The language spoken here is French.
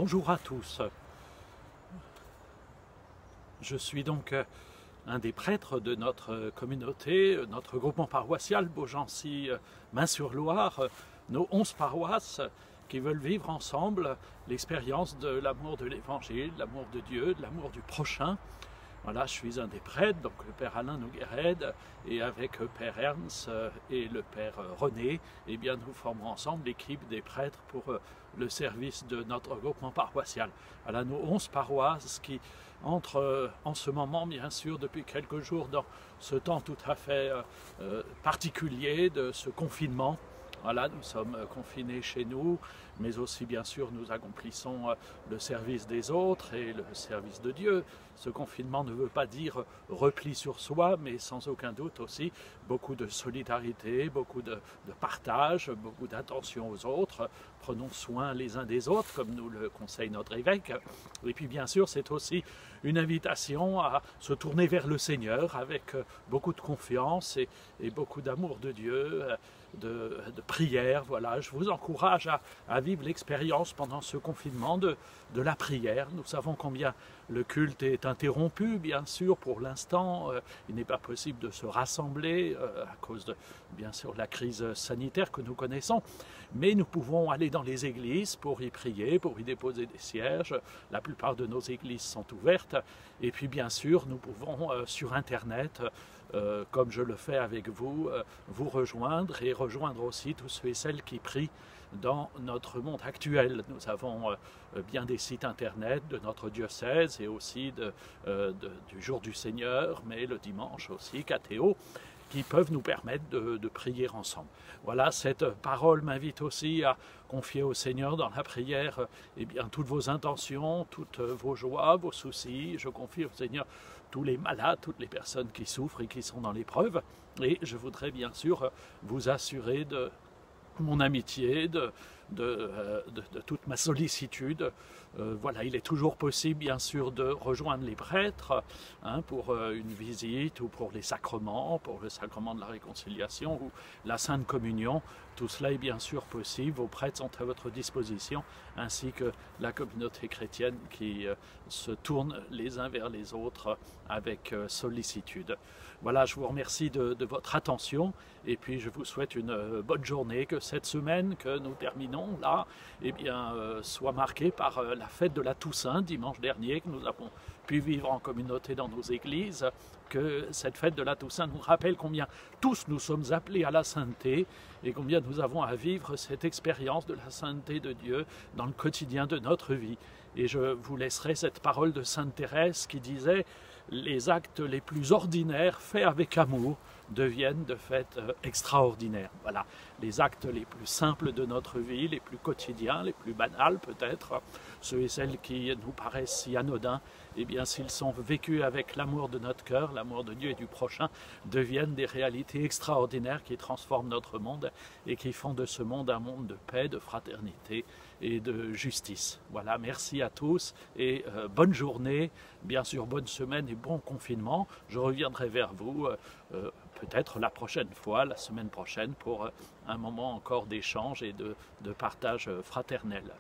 Bonjour à tous. Je suis donc un des prêtres de notre communauté, notre groupement paroissial Beaugency-Main-sur-Loire, nos 11 paroisses qui veulent vivre ensemble l'expérience de l'amour de l'Évangile, de l'amour de Dieu, de l'amour du prochain. Voilà, je suis un des prêtres, donc le Père Alain Noguered, et avec le Père Ernst et le Père René, eh bien, nous formons ensemble l'équipe des prêtres pour le service de notre groupement paroissial. Voilà, nos 11 paroisses qui entrent en ce moment, bien sûr, depuis quelques jours, dans ce temps tout à fait particulier de ce confinement. Voilà, nous sommes confinés chez nous, mais aussi bien sûr nous accomplissons le service des autres et le service de Dieu. Ce confinement ne veut pas dire repli sur soi, mais sans aucun doute aussi beaucoup de solidarité, beaucoup de partage, beaucoup d'attention aux autres. Prenons soin les uns des autres, comme nous le conseille notre évêque. Et puis bien sûr, c'est aussi une invitation à se tourner vers le Seigneur avec beaucoup de confiance et beaucoup d'amour de Dieu, de prière. Voilà, je vous encourage à vivre l'expérience pendant ce confinement de la prière. Nous savons combien le culte est interrompu, bien sûr, pour l'instant. Il n'est pas possible de se rassembler à cause de, bien sûr, la crise sanitaire que nous connaissons. Mais nous pouvons aller dans les églises pour y prier, pour y déposer des sièges. La plupart de nos églises sont ouvertes. Et puis, bien sûr, nous pouvons sur Internet, comme je le fais avec vous, vous rejoindre et rejoindre aussi tous ceux et celles qui prient dans notre monde actuel. Nous avons bien des sites internet de notre diocèse et aussi du jour du Seigneur, mais le dimanche aussi, Catéo, qui peuvent nous permettre de prier ensemble. Voilà, cette parole m'invite aussi à confier au Seigneur dans la prière eh bien, toutes vos intentions, toutes vos joies, vos soucis. Je confie au Seigneur tous les malades, toutes les personnes qui souffrent et qui sont dans l'épreuve. Et je voudrais bien sûr vous assurer de mon amitié, de toute ma sollicitude. Voilà, il est toujours possible, bien sûr, de rejoindre les prêtres pour une visite ou pour les sacrements, pour le sacrement de la réconciliation ou la Sainte Communion. Tout cela est bien sûr possible. Vos prêtres sont à votre disposition, ainsi que la communauté chrétienne qui se tourne les uns vers les autres avec sollicitude. Voilà, je vous remercie de votre attention et puis je vous souhaite une bonne journée, que cette semaine que nous terminons là, eh bien, soit marquée par la fête de la Toussaint dimanche dernier que nous avons pu vivre en communauté dans nos églises, que cette fête de la Toussaint nous rappelle combien tous nous sommes appelés à la sainteté et combien nous avons à vivre cette expérience de la sainteté de Dieu dans le quotidien de notre vie. Et je vous laisserai cette parole de Sainte Thérèse qui disait « Les actes les plus ordinaires faits avec amour deviennent de fait extraordinaires ». Voilà, les actes les plus simples de notre vie, les plus quotidiens, les plus banals peut-être, ceux et celles qui nous paraissent si anodins, eh bien s'ils sont vécus avec l'amour de notre cœur, l'amour de Dieu et du prochain, deviennent des réalités extraordinaires qui transforment notre monde et qui font de ce monde un monde de paix, de fraternité et de justice. Voilà, merci à tous et bonne journée, bien sûr bonne semaine et bon confinement. Je reviendrai vers vous peut-être la prochaine fois, la semaine prochaine, pour un moment encore d'échange et de partage fraternel.